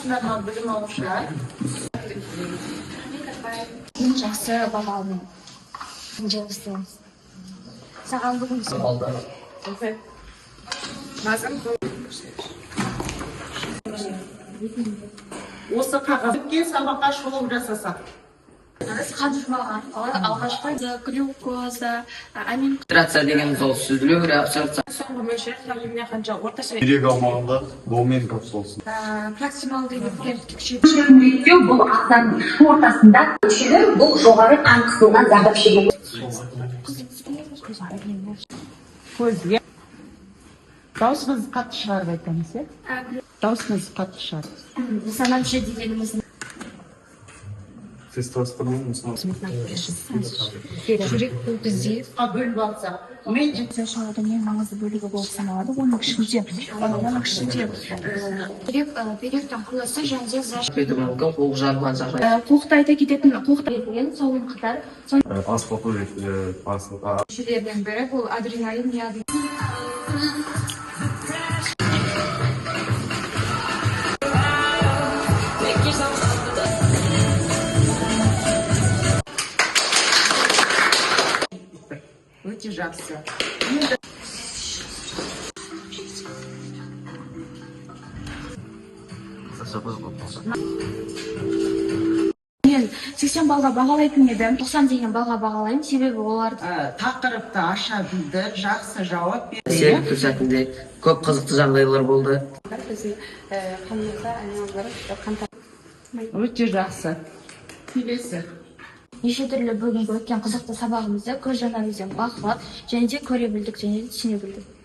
Sınavdan bilim olmuşlar. Жақсы бағалым. Жақсы. Саған бүгін Осы қағазға сабаққа шолу жасасақ. қадырмаған. Алғашқы глюкоза, амин. Концентрация дегеніміз ол сүзілу абсорбция. Соңғы мөлшер тәліміне қанша орташа Бирек аумағында домен капсуласы. Проксималды гипертікші. Шөлмектеу бұл ағзаның ортасында мүшелер бұл жоғары қан қысымынан зардап шегеді. көзге. Даусыңыз қатты шығарып айтамыз, е? Даусыңыз қатты шығарып. Санамшы дегеніміз. Тестостерон мысалы. Жүрек бұл бізде. Бөліп алса. Мен Шаудың ең маңызды бөлігі болып саналады. Оның ішінде бүйректің құрылысы және де Өйтіп мүмкін қуық жарылған жағдай. қуықты айта кететін қуықты етілген сонымен қатар Асфалтовый пасылға. мүшелердің бірі бұл адреналин яғни өте жақсы. мен 80 балға бағалайтын едім, 90 деген балға бағалаймын, себебі оларды Тақырыпты аша білді, жақсы жауап берді. Серіктік сәтінде көп қызықты жағдайлар болды. Өте жақсы. Келесі. неше түрлі бүгінгі өткен қызықты сабағымызды көз жанарымызбен бақылап және де көре білдік және де түсіне білдік.